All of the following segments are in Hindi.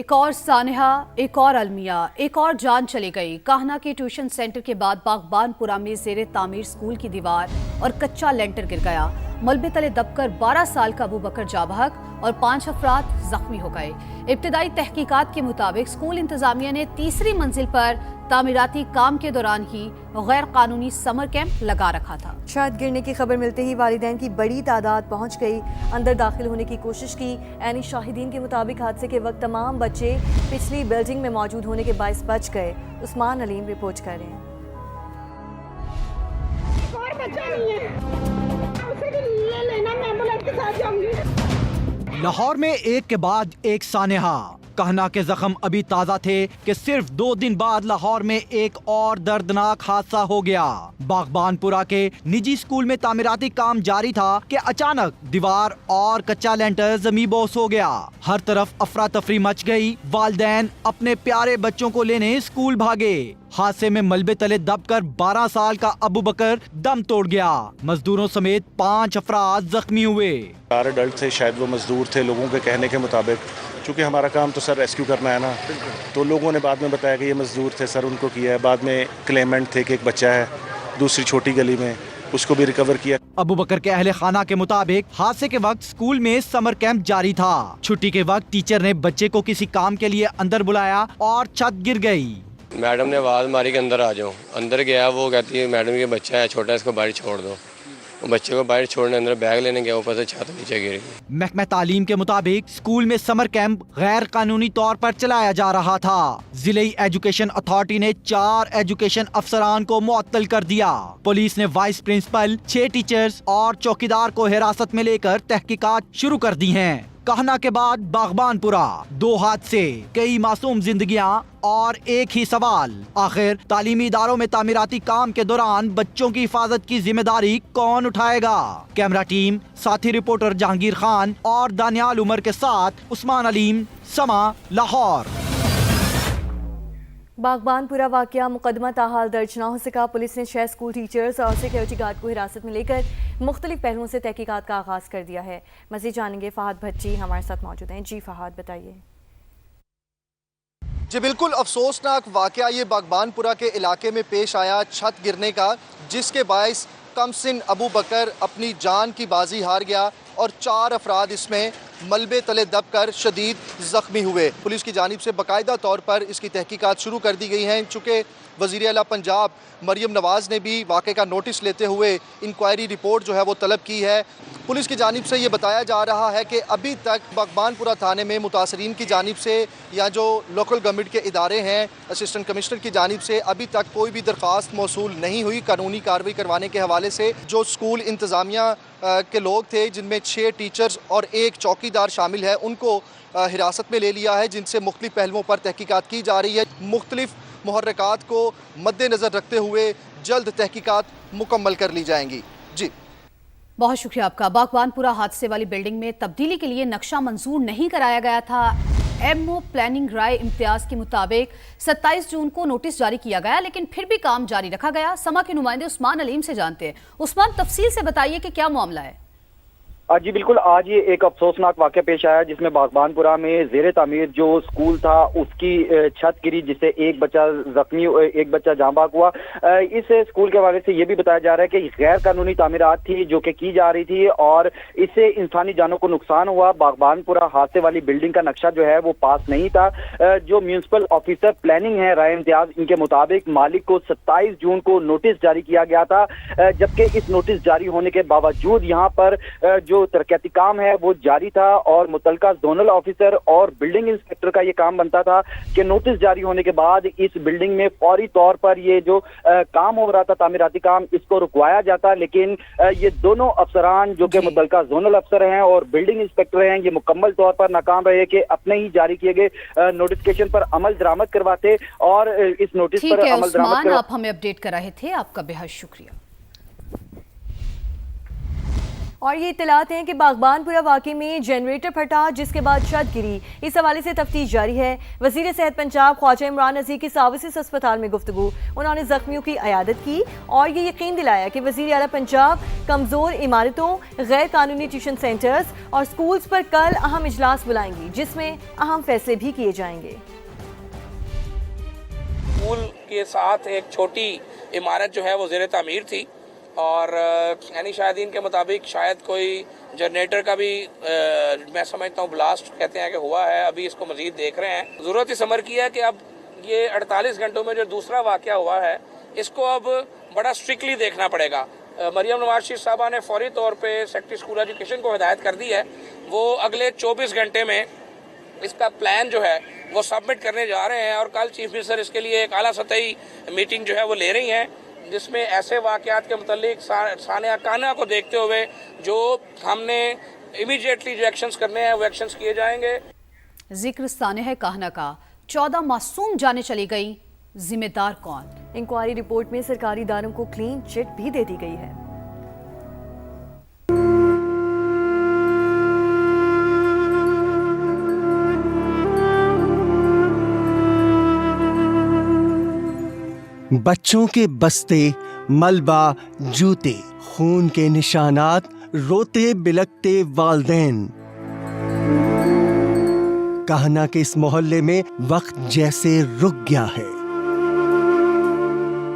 एक और सानिहा, एक और अलमिया, एक और जान चली गई। काहना के ट्यूशन सेंटर के बाद बागबानपुरा में जेरे तामीर स्कूल की दीवार और कच्चा लेंटर गिर गया। मलबे तले दबकर 12 साल का अबू बकर जाबहक और 5 अफराद जख्मी हो गए। इब्तिदाई तहकीकात के मुताबिक स्कूल इंतजामिया ने तीसरी मंजिल पर तामीराती काम के दौरान ही गैर कानूनी समर कैंप लगा रखा था। छत गिरने की खबर मिलते ही वालिदैन की बड़ी तादाद पहुंच गई, अंदर दाखिल होने की कोशिश की। यानी शाहिदीन के मुताबिक हादसे के वक्त तमाम बच्चे पिछली बिल्डिंग में मौजूद होने के बाइस बच गए। उस्मान अलीम रिपोर्ट कर रहे हैं। और बच्चा नहीं है, उसे भी ले लेना, मैं एम्बुलेंस के साथ जाऊंगी। लाहौर में एक के बाद एक सानेहा। कहना के जख्म अभी ताजा थे कि सिर्फ 2 दिन बाद लाहौर में एक और दर्दनाक हादसा हो गया। बागबानपुरा के निजी स्कूल में तामीराती काम जारी था कि अचानक दीवार और कच्चा लेंटर जमी बोस हो गया। हर तरफ अफरा तफरी मच गई। वालिदैन अपने प्यारे बच्चों को लेने स्कूल भागे। हादसे में मलबे तले दबकर 12 साल का अबू बकर दम तोड़ गया। मजदूरों समेत 5 अफराद जख्मी हुए। 4 अडल्ट थे, शायद वो मजदूर थे लोगों के कहने के मुताबिक। चूँकि हमारा काम तो सर रेस्क्यू करना है ना, तो लोगों ने बाद में बताया कि ये मजदूर थे सर, उनको किया है। बाद में क्लेमेंट थे कि एक बच्चा है दूसरी छोटी गली में, उसको भी रिकवर किया। अबू बकर के अहले खाना के मुताबिक हादसे के वक्त स्कूल में समर कैंप जारी था। छुट्टी के वक्त टीचर ने बच्चे को किसी काम के लिए अंदर बुलाया और छत गिर गई। मैडम ने आवाज़ मारी कि अंदर आ जाओ। अंदर गया, वो कहती है मैडम ये बच्चा है छोटा, इसको बाहर छोड़ दो। वो बच्चे को बाहर छोड़ने अंदर बैग लेने गया, ऊपर से छत नीचे गिरी। महकमा तालीम के मुताबिक स्कूल में समर कैंप गैर कानूनी तौर पर चलाया जा रहा था। जिले एजुकेशन अथॉरिटी ने 4 एजुकेशन अफसरान को मुअत्तल कर दिया। पुलिस ने वाइस प्रिंसिपल, 6 टीचर्स और चौकीदार को हिरासत में लेकर तहकीकात शुरू कर दी हैं। कहना के बाद बागबानपुरा, 2 हादसे, कई मासूम जिंदगियां और एक ही सवाल, आखिर तालीमी इदारों में तामीराती काम के दौरान बच्चों की हिफाजत की जिम्मेदारी कौन उठाएगा? कैमरा टीम साथी रिपोर्टर जहांगीर खान और दानियाल उमर के साथ उस्मान अलीम, समा, लाहौर। बागबानपुरा वाकया मुकदमा ताहाल दर्ज न हो सका। पुलिस ने 6 स्कूल टीचर्स और सिक्योरिटी गार्ड को हिरासत में लेकर मुख्तलिफ पहलुओं से तहकीकात का आगाज कर दिया है। मज़ीद जानेंगे, फहद भट्टी हमारे साथ मौजूद हैं। जी फहद, बताइए। जी बिल्कुल अफसोसनाक वाकया ये बागबानपुरा के इलाके में पेश आया, छत गिरने का, जिसके बायस कमसिन अबू बकर अपनी जान की बाजी हार गया और 4 अफराद इसमें मलबे तले दबकर शदीद ज़ख्मी हुए। पुलिस की जानिब से बाकायदा तौर पर इसकी तहकीकात शुरू कर दी गई हैं। चूँकि वज़ीर आला पंजाब मरियम नवाज़ ने भी वाक़े का नोटिस लेते हुए इंक्वायरी रिपोर्ट जो है वो तलब की है। पुलिस की जानिब से ये बताया जा रहा है कि अभी तक बागबानपुरा थाने में मुतासरीन की जानिब से या जो लोकल गवर्नमेंट के इदारे हैं, असिस्टेंट कमिश्नर की जानिब से अभी तक कोई भी दरख्वास्त मौसूल नहीं हुई कानूनी कार्रवाई करवाने के हवाले से। जो स्कूल इंतज़ामिया के लोग थे, जिनमें 6 टीचर्स और 1 चौकीदार शामिल है, उनको हिरासत में ले लिया है, जिनसे मुख्तलिफ पहलुओं पर तहकीकात की जा रही है। मुख्तलिफ मुहर्रिकात को मद्देनज़र रखते हुए जल्द तहकीकात मुकम्मल कर ली जाएंगी। जी बहुत शुक्रिया आपका। बागबानपुरा हादसे वाली बिल्डिंग में तब्दीली के लिए नक्शा मंजूर नहीं कराया गया था। एमओ प्लानिंग राय इम्तियाज के मुताबिक 27 जून को नोटिस जारी किया गया, लेकिन फिर भी काम जारी रखा गया। समा के नुमाइंदे उस्मान अलीम से जानते हैं। उस्मान, तफसील से बताइए कि क्या मामला है। जी बिल्कुल, आज ये एक अफसोसनाक वाक़या पेश आया जिसमें बागबानपुरा में ज़ेरे तामीर जो स्कूल था उसकी छत गिरी, जिससे एक बच्चा जख्मी, एक बच्चा जाँ बाग हुआ। इस स्कूल के हवाले से ये भी बताया जा रहा है कि गैर कानूनी तामीरात थी जो कि की जा रही थी और इससे इंसानी जानों को नुकसान हुआ। बागबानपुरा हादसे वाली बिल्डिंग का नक्शा जो है वो पास नहीं था। जो म्यूनसिपल ऑफिसर प्लानिंग है राय इम्तियाज, इनके मुताबिक मालिक को 27 जून को नोटिस जारी किया गया था, जबकि इस नोटिस जारी होने के बावजूद यहाँ पर जो तरक्याती काम है वो जारी था और मुतलका जोनल ऑफिसर और बिल्डिंग इंस्पेक्टर का ये काम बनता था कि नोटिस जारी होने के बाद इस बिल्डिंग में फौरी तौर पर ये जो काम हो रहा था तामीराती काम, इसको रुकवाया जाता। लेकिन ये दोनों अफसरान जो कि मुतलका जोनल अफसर हैं और बिल्डिंग इंस्पेक्टर हैं, ये मुकम्मल तौर पर नाकाम रहे कि अपने ही जारी किए गए नोटिफिकेशन पर अमल दरामद करवाते और इस नोटिस पर अमल दरामद। आप हमें अपडेट कर रहे थे, आपका बेहद शुक्रिया। और ये इत्तलात हैं कि बागबानपुरा वाक़े में जनरेटर फटा जिसके बाद छत गिरी। इस हवाले से तफ्तीश जारी है। वज़ीर सेहत पंजाब ख्वाजा इमरान नज़ीर की सर्विसेज अस्पताल में गुफ्तगू। उन्होंने जख्मियों की अयादत की और ये यकीन दिलाया कि वज़ीर आला पंजाब कमज़ोर इमारतों, गैर कानूनी ट्यूशन सेंटर्स और स्कूल्स पर कल अहम इजलास बुलाएंगी जिसमें अहम फैसले भी किए जाएंगे। स्कूल के साथ एक छोटी इमारत जो है वो ज़ेर तामीर थी और यानी शाहिदीन के मुताबिक शायद कोई जनरेटर का भी मैं समझता हूँ ब्लास्ट कहते हैं कि हुआ है। अभी इसको मजीद देख रहे हैं। ज़रूरत इस अमर की है कि अब ये 48 घंटों में जो दूसरा वाक़या हुआ है इसको अब बड़ा स्ट्रिक्टली देखना पड़ेगा। मरियम नवाज शरीफ साहबा ने फौरी तौर पे सेक्रेटरी स्कूल एजुकेशन को हिदायत कर दी है, वो अगले 24 घंटे में इसका प्लान जो है वो सबमिट करने जा रहे हैं और कल चीफ मिनिस्टर इसके लिए एक आला सतही मीटिंग जो है वो ले रही हैं जिसमें ऐसे वाक़यात के मुतालिक सानिया काना को देखते हुए जो हमने इमीडिएटली जो एक्शंस करने हैं वो एक्शंस किए जाएंगे। जिक्र सानिया काना का 14 मासूम जाने चली गई, जिम्मेदार कौन? इंक्वायरी रिपोर्ट में सरकारी इदारों को क्लीन चिट भी दे दी गई है। बच्चों के बस्ते, मलबा, जूते, खून के निशानात, रोते बिलकते वालदैन। कहना के इस मोहल्ले में वक्त जैसे रुक गया है।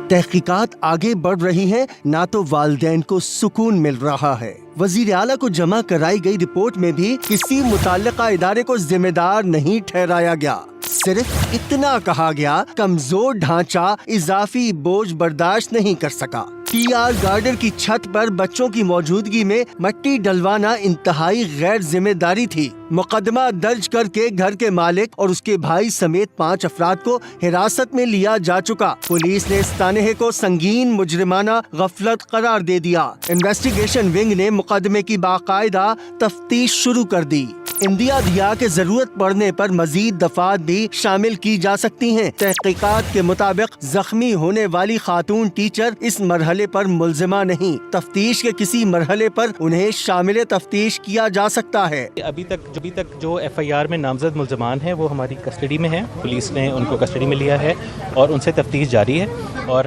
तहकीकात आगे बढ़ रही हैं, ना तो वालदैन को सुकून मिल रहा है। वजीर आला को जमा कराई गई रिपोर्ट में भी किसी मुताल्लिका इदारे को जिम्मेदार नहीं ठहराया गया। सिर्फ इतना कहा गया, कमजोर ढांचा इजाफी बोझ बर्दाश्त नहीं कर सका। टीआर गार्डर की छत पर बच्चों की मौजूदगी में मिट्टी डलवाना इंतहाई गैर जिम्मेदारी थी। मुकदमा दर्ज करके घर के मालिक और उसके भाई समेत 5 अफराद को हिरासत में लिया जा चुका। पुलिस ने इस तानहे को संगीन मुजरिमाना गफलत करार दे दिया। इन्वेस्टिगेशन विंग ने मुकदमे की बाकायदा तफ्तीश शुरू कर दी। इंदिया दिया के जरूरत पड़ने पर मजीद दफात भी शामिल की जा सकती हैं। तहकीकात के मुताबिक जख्मी होने वाली खातून टीचर इस मरहले पर मुल्जिमा नहीं, तफ्तीश के किसी मरहले पर उन्हें शामिल तफ्तीश किया जा सकता है। अभी तक जो FIR में नामजद मुल्जिमान हैं वो हमारी कस्टडी में हैं। पुलिस ने उनको कस्टडी में लिया है और उनसे तफ्तीश जारी है। और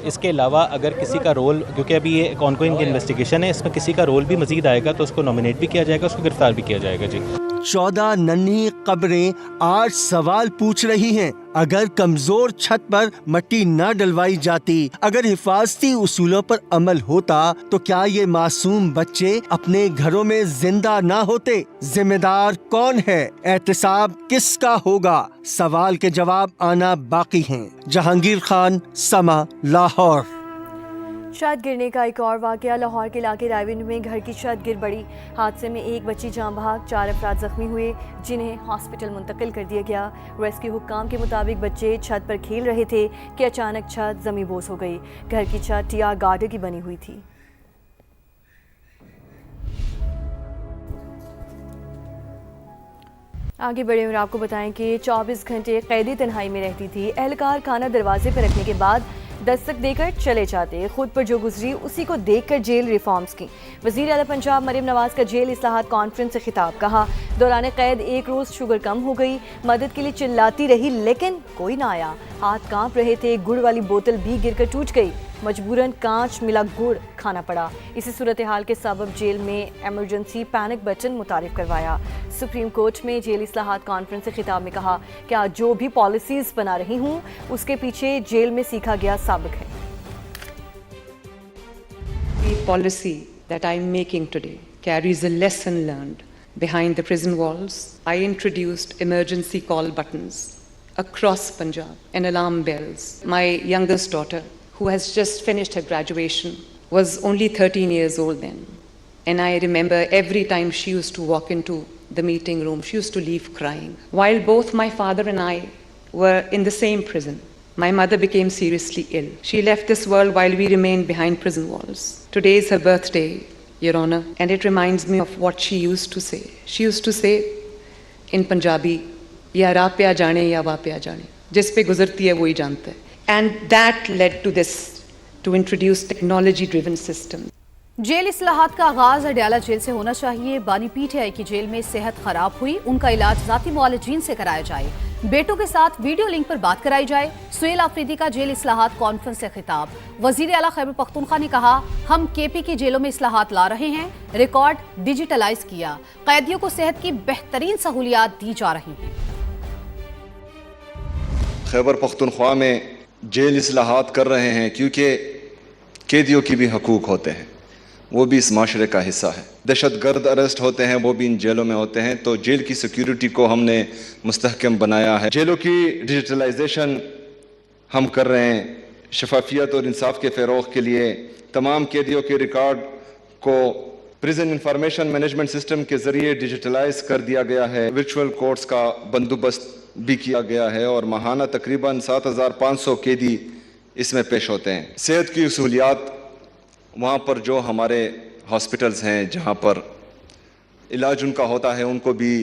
इसके अलावा अगर किसी का रोल, क्योंकि अभी ये एक ऑनगोइंग इन्वेस्टिगेशन है, इसमें किसी का रोल भी मजीद आएगा तो उसको नॉमिनेट भी किया जाएगा, उसको गिरफ्तार भी किया जाएगा। जी 14 नन्ही कब्रें 8 सवाल पूछ रही हैं। अगर कमजोर छत पर मिट्टी न डलवाई जाती, अगर हिफाजती उसूलों पर अमल होता तो क्या ये मासूम बच्चे अपने घरों में जिंदा ना होते? जिम्मेदार कौन है? एहतसाब किसका होगा? सवाल के जवाब आना बाकी हैं। जहांगीर खान, समा, लाहौर। छत गिरने का एक और वाकया लाहौर के इलाके रायविंड में घर की छत गिर पड़ी। हादसे में एक बच्ची जान बहक, 4 अफराद जख्मी हुए जिन्हें हॉस्पिटल मुंतकिल कर दिया गया। रेस्क्यू हुक्काम के मुताबिक बच्चे छत पर खेल रहे थे कि अचानक छत जमी बोस हो गई। घर की छत टीआर गार्डर की बनी हुई थी। आगे बढ़े और आपको बताएं कि 24 घंटे कैदी तन्हाई में रहती थी। एहलकार खाना दरवाजे पर रखने के बाद दस्तक देकर चले जाते। खुद पर जो गुजरी उसी को देखकर जेल रिफॉर्म्स की। वज़ीर आला पंजाब मरियम नवाज का जेल इस्लाहात कॉन्फ्रेंस से खिताब। कहा, दौरान कैद एक रोज़ शुगर कम हो गई, मदद के लिए चिल्लाती रही लेकिन कोई ना आया। हाथ कांप रहे थे, गुड़ वाली बोतल भी गिरकर टूट गई। मजबूरन कांच मिला गुड़ खाना पड़ा। इसी सूरत हाल के सबब जेल में एमरजेंसी पैनिक बटन मुतारिफ करवाया। सुप्रीम कोर्ट में जेल इस्लाहात कॉन्फ्रेंस से खिताब में कहा कि आज जो भी पॉलिसीज बना रही हूँ उसके पीछे जेल में सीखा गया सबक है। The policy that I'm making today carries a lesson learned behind the prison walls. I introduced emergency call buttons across Punjab and alarm bells. My youngest daughter, who has just finished her graduation, was only 13 years old then. And I remember every time she used to walk into the meeting room, she used to leave crying. While both my father and I were in the same prison, my mother became seriously ill. She left this world while we remained behind prison walls. Today is her birthday, Your Honor, and it reminds me of what she used to say. She used to say in Punjabi, "Ya ra pe aa jaane ya wa pe aa jaane." जिस पे गुजरती है वो ही जानता है. And that led to this, to introduce technology-driven systems. जेल इस्लाहात का आगाज अडयाला जेल से होना चाहिए। बानी पीटीआई की जेल में सेहत खराब हुई, उनका इलाज जाती मुआलिजीन से कराया जाए। बेटों के साथ वीडियो लिंक पर बात कराई जाए। सुहेल आफरीदी का जेल इस्लाहात कॉन्फ्रेंस से खिताब। वजीर आला खैबर पख्तूनख्वा ने कहा, हम केपी की जेलों में इस्लाहात ला रहे हैं, रिकॉर्ड डिजिटलाइज किया, कैदियों को सेहत की बेहतरीन सहूलियात दी जा रही हैं। खैबर पख्तूनख्वा में जेल इस्लाहात कर रहे हैं क्योंकि कैदियों की भी हकूक़ होते हैं, वो भी इस माशरे का हिस्सा है। दहशतगर्द अरेस्ट होते हैं, वो भी इन जेलों में होते हैं। तो जेल की सिक्योरिटी को हमने मुस्तहकम बनाया है। जेलों की डिजिटलाइजेशन हम कर रहे हैं। शफाफियत और इंसाफ के फ़रोग़ के लिए तमाम कैदियों के रिकॉर्ड को प्रिजन इंफॉर्मेशन मैनेजमेंट सिस्टम के ज़रिए डिजिटलाइज कर दिया गया है। वर्चुअल कोर्ट्स का बंदोबस्त भी किया गया है और माहाना तकरीबन 7500 कैदी इसमें पेश होते हैं। सेहत की सहूलियात वहाँ पर जो हमारे हॉस्पिटल्स हैं जहाँ पर इलाज उनका होता है, उनको भी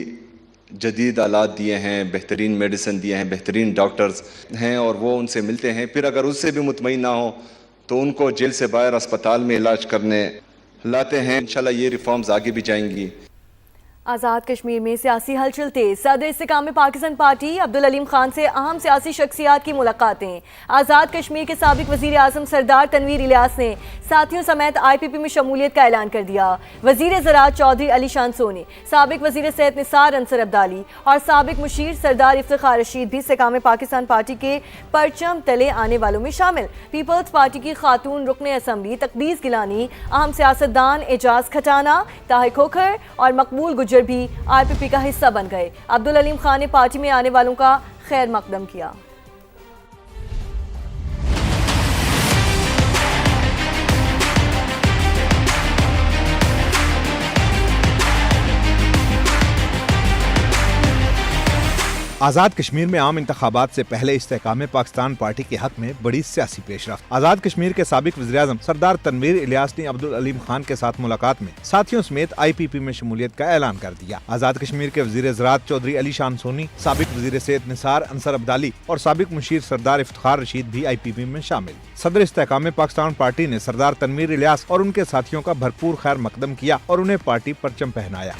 जदीद आलात दिए हैं, बेहतरीन मेडिसिन दिए हैं, बेहतरीन डॉक्टर्स हैं और वो उनसे मिलते हैं। फिर अगर उससे भी मुतमईन ना हो तो उनको जेल से बाहर अस्पताल में इलाज करने लाते हैं। इंशाल्लाह ये रिफॉर्म्स आगे भी जाएंगी। आज़ाद कश्मीर में सियासी हलचल तेज। सदर इस्तेकाम पाकिस्तान पार्टी अब्दुल अलीम खान से अहम सियासी शख्सियात की मुलाकातें। आज़ाद कश्मीर के साबिक वज़ीर आज़म सरदार तनवीर इलियास ने साथियों समेत IPP में शमूलियत का ऐलान कर दिया। वज़ीर ज़राअत चौधरी अली शान सोनी, साबिक वज़ीर सेहत निसार अंसर अब्दाली और साबिक मुशीर सरदार इफ्तिखार रशीद भी इस्तेकाम पाकिस्तान पार्टी के परचम तले आने वालों में शामिल। पीपल्स पार्टी की खातून रुकन असम्बली तकदीस गिलानी, अहम सियासतदान एजाज खटाना, ताहिर खोखर और मकबूल गुजर भी IPP का हिस्सा बन गए। अब्दुल अलीम खान ने पार्टी में आने वालों का खैर मकदम किया। आज़ाद कश्मीर में आम इंतखाबात से पहले इस्तेकाम पाकिस्तान पार्टी के हक में बड़ी सियासी पेशरफ्त। आज़ाद कश्मीर के साबिक वज़ीर-ए-आज़म सरदार तनवीर इलियास ने अब्दुल अलीम खान के साथ मुलाकात में साथियों समेत IPP में शमूलियत का ऐलान कर दिया। आज़ाद कश्मीर के वज़ीर ज़राअत चौधरी अली शान सोनी, साबिक वज़ीर सेहत निसार अंसर अब्दाली और साबिक मुशीर सरदार इफ्तिखार रशीद भी IPP में शामिल। सदर इस्तेकाम पाकिस्तान पार्टी ने सरदार तनवीर इलियास और उनके साथियों का भरपूर खैर मकदम किया और उन्हें पार्टी परचम पहनाया।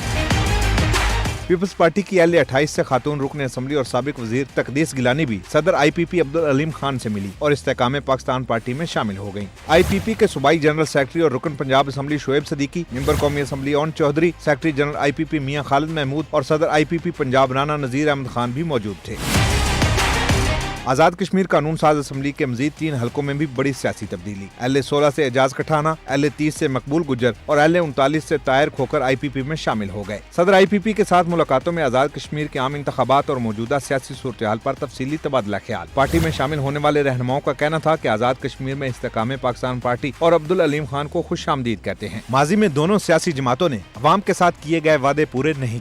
पीपल्स पार्टी की LA-28 से खातून रुकन असम्बली और साबिक वजीर तकदीस गिलानी भी सदर IPP अब्दुल अलीम खान से मिली और इस्तेकाम पाकिस्तान पार्टी में शामिल हो गयी। IPP के सूबाई जनरल सेक्रेटरी और रुकन पंजाब असम्बली शोएब सदीकी, मेंबर कौमी assembly Aon Chaudhry, secretary general IPP Mian Khalid Mahmood और सदर IPP पंजाब राना नजीर अहमद खान भी मौजूद थे। आज़ाद कश्मीर कानून साज असम्बली के मजीद 3 हलकों में भी बड़ी सियासी तब्दीली। LA-16 से एजाज खटाना, LA-30 से मकबूल गुजर और LA-39 से ताहिर खोखर IPP में शामिल हो गए। सदर IPP के साथ मुलाकातों में आज़ाद कश्मीर के आम इंतखाबात और मौजूदा सियासी सूरत हाल पर तफसीली तबादला ख्याल। पार्टी में शामिल होने वाले रहनुमाओं का कहना था कि आज़ाद कश्मीर में इस्तेकाम पाकिस्तान पार्टी और अब्दुल अलीम खान को खुश आमदीद कहते हैं। माजी में दोनों सियासी जमातों ने अवाम के साथ किए गए वादे पूरे नहीं किए।